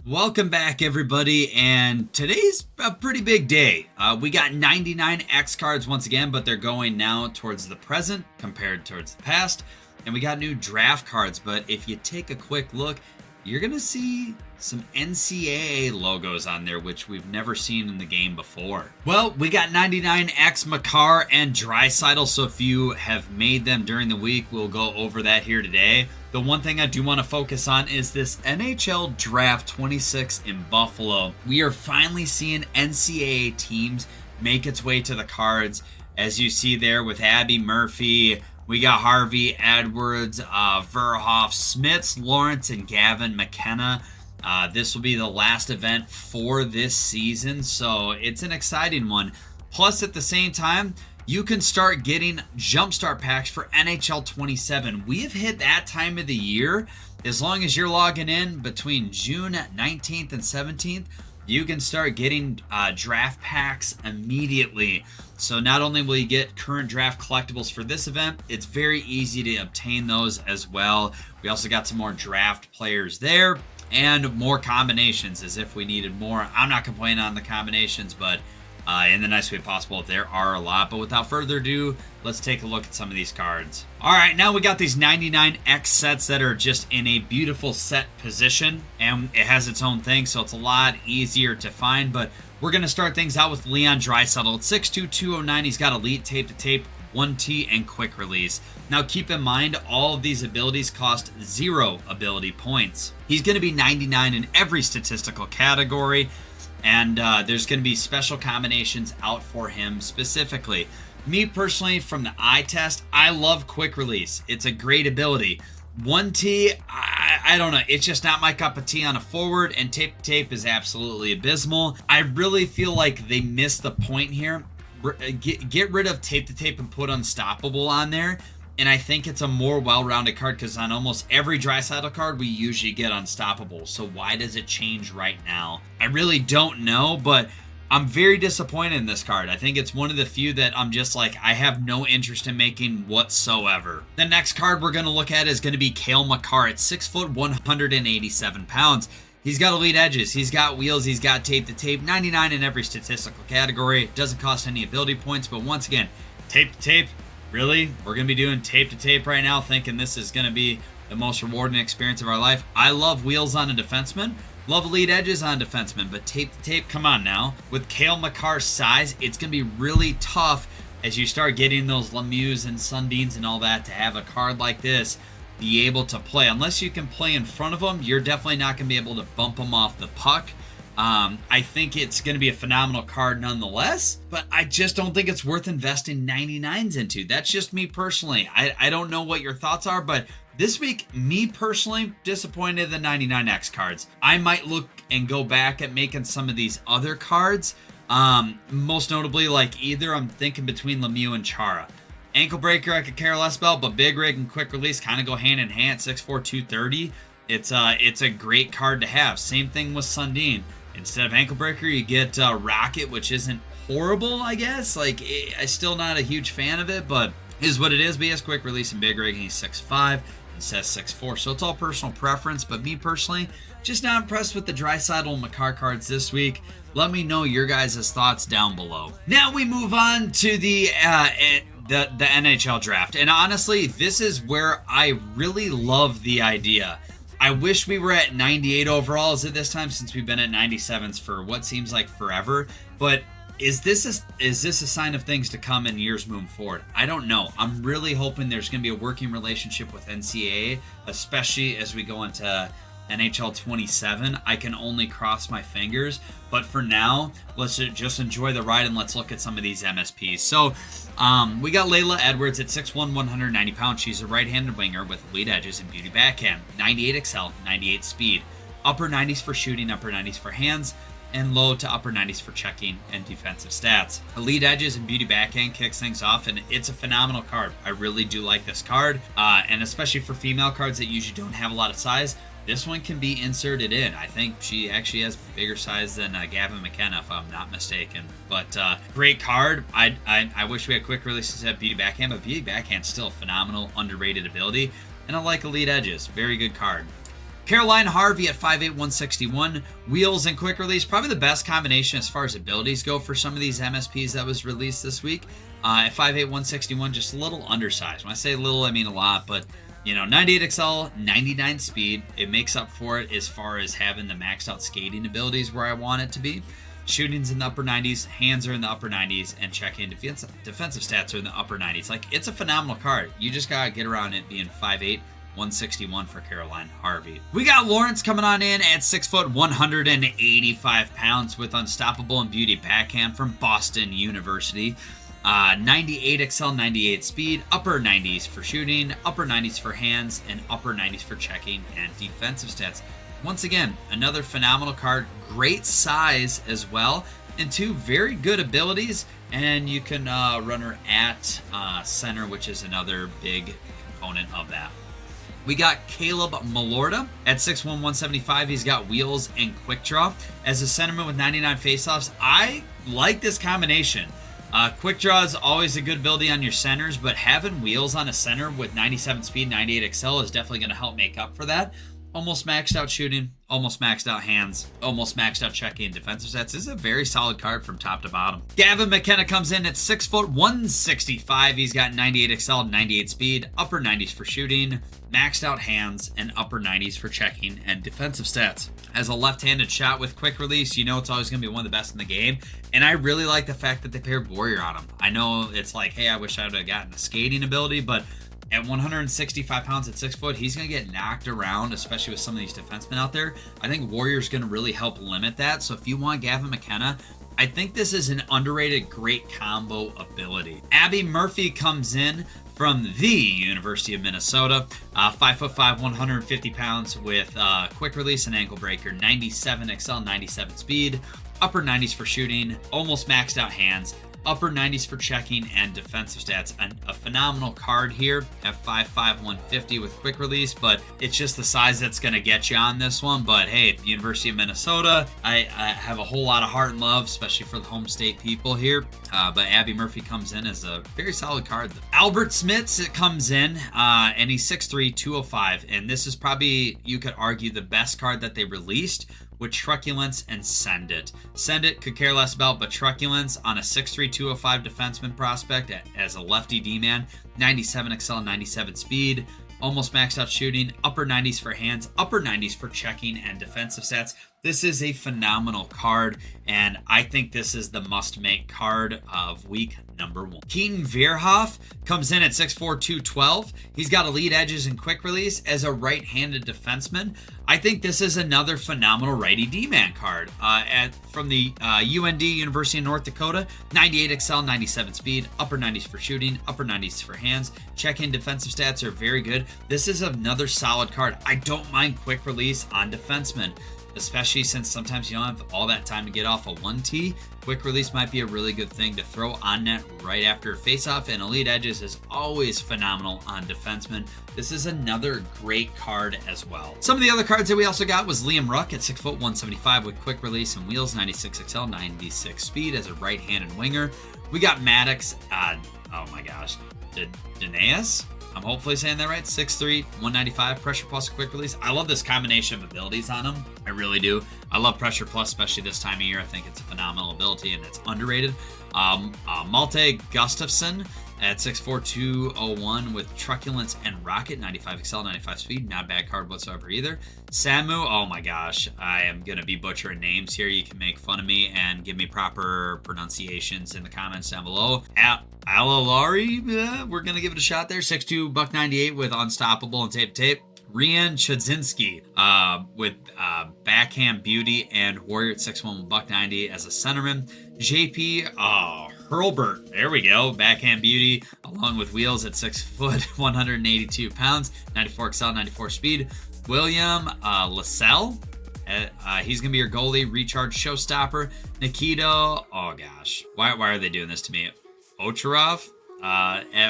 Welcome back, everybody, and today's a pretty big day. We got 99 X cards once again, but they're going now towards the present compared towards the past. And we got new draft cards, but if you take a quick look, you're going to see some NCAA logos on there, which we've never seen in the game before. Well, we got 99X Makar and Draisaitl, so if you have made them during the week, we'll go over that here today. The one thing I do want to focus on is this NHL Draft 26 in Buffalo. We are finally seeing NCAA teams make its way to the cards, as you see there with Abby Murphy. We got Harvey Edwards, Verhoff, Smits, Lawrence, and Gavin McKenna. This will be the last event for this season, so it's an exciting one. Plus, at the same time, you can start getting jumpstart packs for NHL 27. We have hit that time of the year. As long as you're logging in between June 19th and 17th, you can start getting draft packs immediately. So not only will you get current draft collectibles for this event, it's very easy to obtain those as well. We also got some more draft players there and more combinations as if we needed more. I'm not complaining on the combinations, but in the nicest way possible, there are a lot. But without further ado, let's take a look at some of these cards. All right, now we got these 99X sets that are just in a beautiful set position, and it has its own thing, so it's a lot easier to find. But we're going to start things out with Leon Draisaitl at 6'2", 209. He's got Elite Tape-to-Tape, 1T, and Quick Release. Now keep in mind, all of these abilities cost 0 ability points. He's going to be 99 in every statistical category, and there's going to be special combinations out for him specifically. Me personally, from the eye test, I love Quick Release. It's a great ability. 1T, I don't know. It's just not my cup of tea on a forward, and Tape-to-Tape is absolutely abysmal. I really feel like they missed the point here. Get rid of Tape-to-Tape and put Unstoppable on there, and I think it's a more well-rounded card because on almost every Draisaitl card, we usually get Unstoppable. So why does it change right now? I really don't know, but I'm very disappointed in this card. I think it's one of the few that I'm just like, I have no interest in making whatsoever. The next card we're going to look at is going to be Cale Makar at 6 foot, 187 pounds. He's got elite edges, he's got wheels, he's got tape-to-tape, 99 in every statistical category. It doesn't cost any ability points, but once again, tape-to-tape, really? We're going to be doing tape-to-tape right now, thinking this is going to be the most rewarding experience of our life. I love wheels on a defenseman, love elite edges on a defenseman, but tape-to-tape, come on now. With Cale Makar's size, it's going to be really tough as you start getting those Lemieux and Sundins and all that to have a card like this be able to play. Unless you can play in front of them, you're definitely not going to be able to bump them off the puck. I think it's going to be a phenomenal card nonetheless, but I just don't think it's worth investing 99s into. That's just me personally. I don't know what your thoughts are, but this week, me personally, disappointed in the 99X cards. I might look and go back at making some of these other cards. Most notably, like either I'm thinking between Lemieux and Chara. Ankle Breaker, I could care less about, but Big Rig and Quick Release kind of go hand in hand. 6'4", 230. It's a great card to have. Same thing with Sundin. Instead of Ankle Breaker, you get Rocket, which isn't horrible, I guess. Like, I'm still not a huge fan of it, but is what it is. But he has Quick Release and Big Rig, and he's 6'5", and says 6'4". So it's all personal preference, but me personally, just not impressed with the Draisaitl and Makar cards this week. Let me know your guys' thoughts down below. Now we move on to the NHL draft. And honestly, this is where I really love the idea. I wish we were at 98 overalls at this time, since we've been at 97s for what seems like forever. But is this a sign of things to come in years moving forward? I don't know. I'm really hoping there's going to be a working relationship with NCAA, especially as we go into NHL 27. I can only cross my fingers, but for now, let's just enjoy the ride and let's look at some of these MSPs. So we got Layla Edwards at 6'1", 190 pounds. She's a right-handed winger with elite edges and beauty backhand, 98 excel, 98 speed, upper 90s for shooting, upper 90s for hands, and low to upper 90s for checking and defensive stats. Elite edges and beauty backhand kicks things off, and it's a phenomenal card. I really do like this card, and especially for female cards that usually don't have a lot of size, this one can be inserted in. I think she actually has bigger size than Gavin McKenna, if I'm not mistaken. But great card. I wish we had Quick Releases at Beauty Backhand, but Beauty Backhand's still a phenomenal, underrated ability. And I like Elite Edges. Very good card. Caroline Harvey at 5'8", 161. Wheels and quick release, probably the best combination as far as abilities go for some of these MSPs that was released this week. At 5'8", 161, just a little undersized. When I say little, I mean a lot, but 98 XL, 99 speed. It makes up for it as far as having the maxed out skating abilities where I want it to be. Shooting's in the upper 90s, hands are in the upper 90s, and check-in defensive stats are in the upper 90s. Like, it's a phenomenal card. You just gotta get around it being 5'8", 161 for Caroline Harvey. We got Lawrence coming on in at 6 foot, 185 pounds with Unstoppable and Beauty backhand from Boston University. 98 XL, 98 speed, upper 90s for shooting, upper 90s for hands, and upper 90s for checking and defensive stats. Once again, another phenomenal card, great size as well, and two very good abilities, and you can run her at center, which is another big component of that. We got Caleb Malorda at 6'1", 175. He's got wheels and quick draw. As a centerman with 99 faceoffs, I like this combination. Quick draw is always a good ability on your centers, but having wheels on a center with 97 speed, 98 XL is definitely going to help make up for that. Almost maxed out shooting, almost maxed out hands, almost maxed out checking and defensive stats. This is a very solid card from top to bottom. Gavin McKenna comes in at 6 foot, 165. He's got 98 XL, 98 speed, upper 90s for shooting, maxed out hands, and upper 90s for checking and defensive stats. As a left-handed shot with quick release, it's always going to be one of the best in the game. And I really like the fact that they paired Warrior on him. I know it's like, hey, I wish I would have gotten the skating ability, but at 165 pounds at 6 foot, he's going to get knocked around, especially with some of these defensemen out there. I think Warrior's going to really help limit that. So if you want Gavin McKenna, I think this is an underrated great combo ability. Abby Murphy comes in from the University of Minnesota, 5'5", 150 pounds with quick release and ankle breaker, 97 XL, 97 speed, upper 90s for shooting, almost maxed out hands, upper 90s for checking and defensive stats. A phenomenal card here at 5'5", 150 with quick release, but it's just the size that's going to get you on this one. But hey, University of Minnesota, I have a whole lot of heart and love, especially for the home state people here. But Abby Murphy comes in as a very solid card. Albert Smits comes in, and he's 6'3", 205, and this is probably, you could argue, the best card that they released, with Truculence and Send It. Send It could care less about, but Truculence on a 6'3", 205 defenseman prospect as a lefty D-man, 97 XL, 97 speed, almost maxed out shooting, upper 90s for hands, upper 90s for checking and defensive stats. This is a phenomenal card, and I think this is the must-make card of week number 1. Keaton Vierhoff comes in at 6'4", 212. He's got elite edges and quick release as a right-handed defenseman. I think this is another phenomenal righty D-man card. From the UND, University of North Dakota, 98 XL, 97 speed, upper 90s for shooting, upper 90s for hands. Check-in defensive stats are very good. This is another solid card. I don't mind quick release on defensemen, especially since sometimes you don't have all that time to get off a 1T. Quick release might be a really good thing to throw on net right after a faceoff, and elite edges is always phenomenal on defensemen. This is another great card as well. Some of the other cards that we also got was Liam Ruck at 6 foot, 175 with quick release and wheels, 96 XL, 96 speed as a right-handed winger. We got Maddox, oh my gosh, Danaeus? I'm hopefully saying that right. 6'3", 195, pressure plus quick release. I love this combination of abilities on him. I really do. I love pressure plus, especially this time of year. I think it's a phenomenal ability and it's underrated. Malte Gustafsson at 6'4", 201 with truculence and rocket, 95 XL, 95 speed. Not a bad card whatsoever either. Samu, oh my gosh, I am going to be butchering names here. You can make fun of me and give me proper pronunciations in the comments down below. Alalari, we're going to give it a shot there. 6'2", $198 with unstoppable and tape to tape. Rian Chudzinski with backhand beauty and warrior at 6'1", $190 as a centerman. JP Hurlbert, there we go, backhand beauty along with wheels at 6 foot, 182 pounds, 94 XL, 94 speed. William Lassell, he's gonna be your goalie, recharge showstopper. Nikita, oh gosh, why are they doing this to me? Ocharov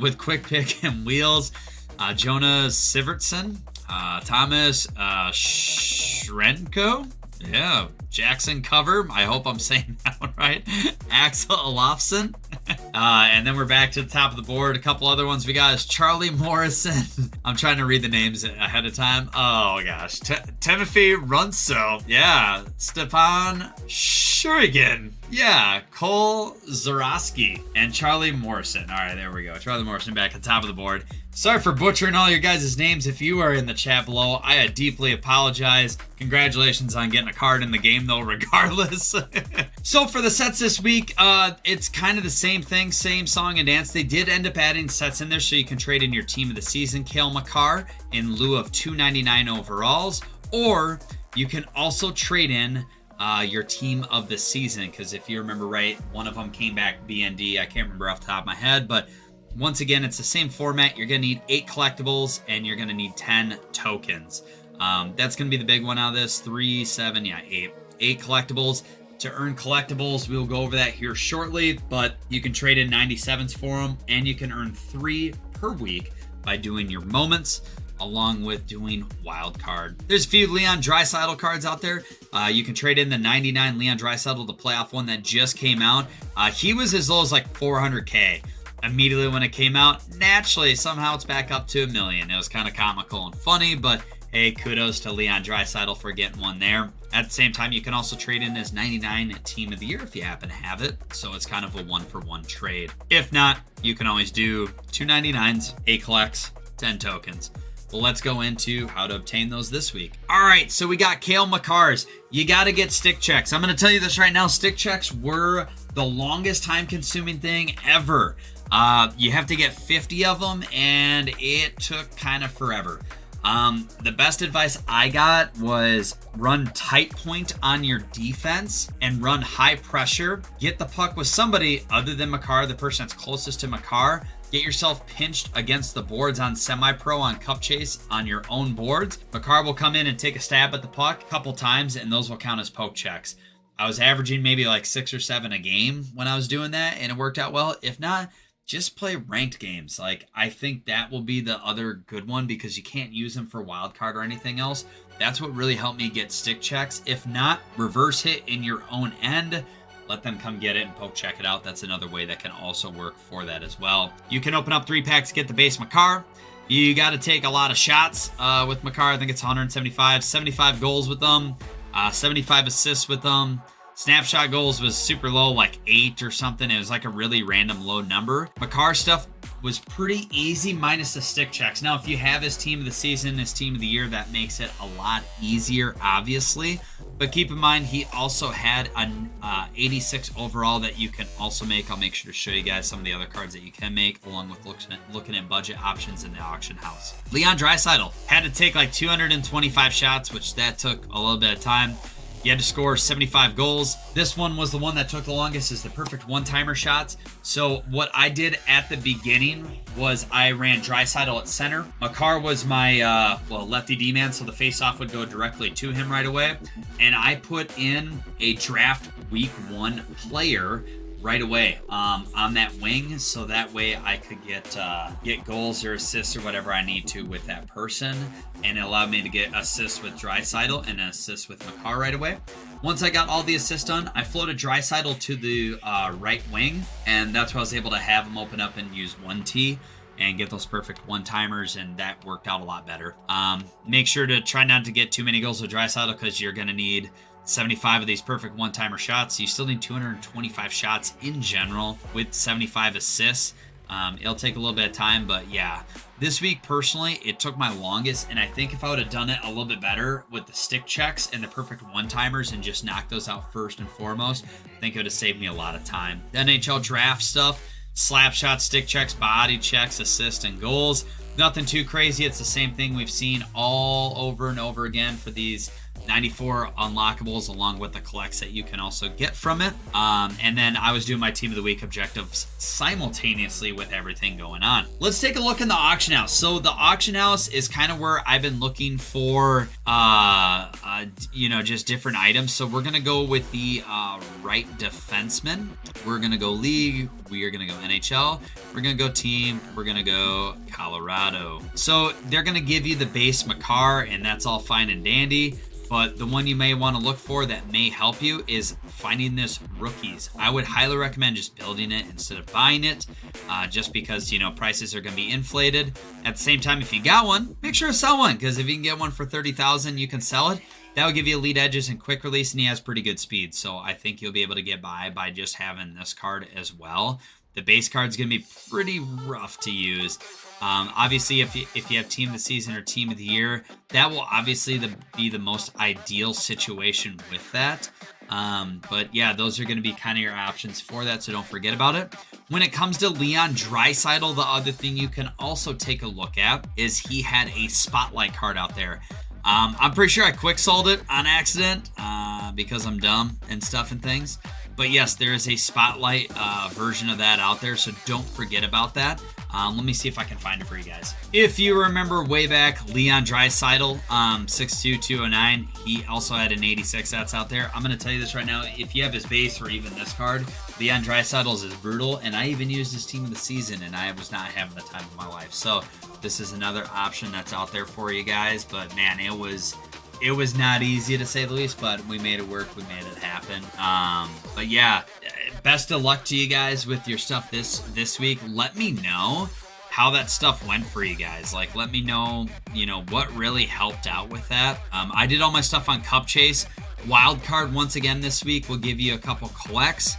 with quick pick and wheels. Jonah Sivertson, Thomas Shrenko, yeah, Jackson Cover, I hope I'm saying that one right. Axel Olofsson, And then we're back to the top of the board. A couple other ones we got is Charlie Morrison. I'm trying to read the names ahead of time. Oh gosh. Timothy Runso. Yeah. Stepan Shurigan. Yeah. Cole Zarowski and Charlie Morrison. All right, there we go. Charlie Morrison back at the top of the board. Sorry for butchering all your guys' names. If you are in the chat below, I deeply apologize. Congratulations on getting a card in the game, though, regardless. So for the sets this week, it's kind of the same thing, same song and dance. They did end up adding sets in there so you can trade in your team of the season, Cale Makar, in lieu of $299 overalls, or you can also trade in your team of the season, because if you remember right, one of them came back BND. I can't remember off the top of my head, but once again, it's the same format. You're going to need 8 collectibles, and you're going to need 10 tokens. That's going to be the big one out of this. 3, 7, yeah, 8. 8 collectibles. To earn collectibles, we'll go over that here shortly, but you can trade in 97s for them, and you can earn 3 per week by doing your moments, along with doing wild card. There's a few Leon Draisaitl cards out there. You can trade in the 99 Leon Draisaitl, the playoff one that just came out. He was as low as like 400K. Immediately when it came out, naturally, somehow it's back up to $1 million. It was kind of comical and funny, but hey, kudos to Leon Draisaitl for getting one there. At the same time, you can also trade in his 99 Team of the Year if you happen to have it, so it's kind of a 1-for-1 trade. If not, you can always do 2 99s, 8 collects, 10 tokens. Well, let's go into how to obtain those this week. All right, so we got Cale Makar's. You got to get stick checks. I'm going to tell you this right now. Stick checks were the longest time-consuming thing ever. You have to get 50 of them, and it took kind of forever. The best advice I got was run tight point on your defense and run high pressure. Get the puck with somebody other than Makar, the person that's closest to Makar. Get yourself pinched against the boards on semi-pro, on cup chase, on your own boards. Makar will come in and take a stab at the puck a couple times, and those will count as poke checks. I was averaging maybe like 6 or 7 a game when I was doing that, and it worked out well. If not, just play ranked games. Like, I think that will be the other good one, because you can't use them for wild card or anything else. That's what really helped me get stick checks. If not, reverse hit in your own end. Let them come get it and poke check it out. That's another way that can also work for that as well. You can open up 3 packs to get the base Makar. You got to take a lot of shots with Makar. I think it's 175, 75 goals with them, 75 assists with them. Snapshot goals was super low, like 8 or something. It was like a really random low number. Makar stuff was pretty easy, minus the stick checks. Now, if you have his team of the season, his team of the year, that makes it a lot easier, obviously. But keep in mind, he also had an 86 overall that you can also make. I'll make sure to show you guys some of the other cards that you can make, along with looking at budget options in the auction house. Leon Draisaitl had to take like 225 shots, which that took a little bit of time. You had to score 75 goals. This one was the one that took the longest, is the perfect one-timer shots. So what I did at the beginning was I ran Draisaitl at center. Makar was my lefty D-man, so the face-off would go directly to him right away. And I put in a draft week 1 player right away on that wing, so that way I could get goals or assists or whatever I need to with that person, and it allowed me to get assists with Draisaitl and an assist with Makar right away. Once I got all the assists done, I floated Draisaitl to the right wing, and that's where I was able to have him open up and use 1T and get those perfect one-timers, and that worked out a lot better. Make sure to try not to get too many goals with Draisaitl, because you're going to need 75 of these perfect one-timer shots. You still need 225 shots in general with 75 assists. It'll take a little bit of time, but yeah. This week, personally, it took my longest, and I think if I would have done it a little bit better with the stick checks and the perfect one-timers and just knocked those out first and foremost, I think it would have saved me a lot of time. The NHL draft stuff, slap shots, stick checks, body checks, assists, and goals. Nothing too crazy. It's the same thing we've seen all over and over again for these 94 unlockables, along with the collects that you can also get from it. And then I was doing my Team of the Week objectives simultaneously with everything going on. Let's take a look in the auction house. So the auction house is kind of where I've been looking for, just different items. So we're going to go with the right defenseman. We're going to go league. We are going to go NHL. We're going to go team. We're going to go Colorado. So they're going to give you the base Makar, and that's all fine and dandy. But the one you may want to look for that may help you is finding this rookies. I would highly recommend just building it instead of buying it, just because, prices are going to be inflated. At the same time, if you got one, make sure to sell one, because if you can get one for 30,000, you can sell it. That will give you elite edges and quick release, and he has pretty good speed. So I think you'll be able to get by just having this card as well. The base card is going to be pretty rough to use. Obviously, if you have Team of the Season or Team of the Year, that will obviously be the most ideal situation with that. But yeah, those are going to be kind of your options for that, so don't forget about it. When it comes to Leon Draisaitl, the other thing you can also take a look at is he had a Spotlight card out there. I'm pretty sure I quick sold it on accident because I'm dumb and stuff and things. But yes, there is a Spotlight version of that out there, so don't forget about that. Let me see if I can find it for you guys. If you remember way back, Leon Draisaitl, 6'2", 209, he also had an 86 that's out there. I'm going to tell you this right now. If you have his base or even this card, Leon Draisaitl is brutal, and I even used his Team of the Season, and I was not having the time of my life. So this is another option that's out there for you guys. But man, it was not easy to say the least, but we made it work. We made it happen. But yeah, best of luck to you guys with your stuff this week. Let me know how that stuff went for you guys. Like, let me know, what really helped out with that. I did all my stuff on Cup Chase. Wild card once again this week will give you a couple collects.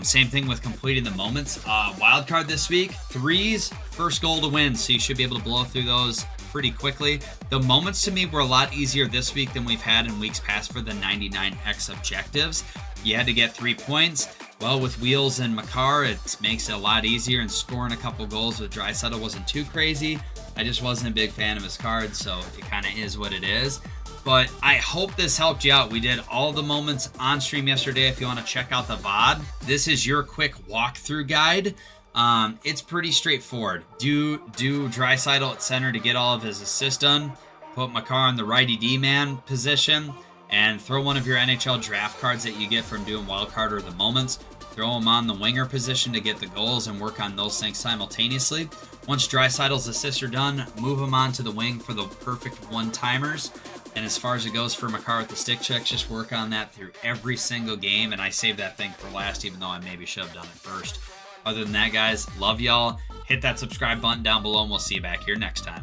Same thing with completing the moments. Wild card this week, 3s, first goal to win. So you should be able to blow through those pretty quickly. The moments to me were a lot easier this week than we've had in weeks past for the 99X objectives. You had to get 3 points. Well, with Wheels and Makar, it makes it a lot easier, and scoring a couple goals with Draisaitl wasn't too crazy. I just wasn't a big fan of his cards, so it kind of is what it is. But I hope this helped you out. We did all the moments on stream yesterday. If you want to check out the VOD, this is your quick walkthrough guide. It's pretty straightforward. Do Draisaitl at center to get all of his assists done. Put Makar in the righty D-man position, and throw one of your NHL draft cards that you get from doing wildcard or the moments. Throw him on the winger position to get the goals and work on those things simultaneously. Once Draisaitl's assists are done, move him on to the wing for the perfect one-timers. And as far as it goes for Makar with the stick checks, just work on that through every single game. And I saved that thing for last, even though I maybe should have done it first. Other than that, guys, love y'all. Hit that subscribe button down below, and we'll see you back here next time.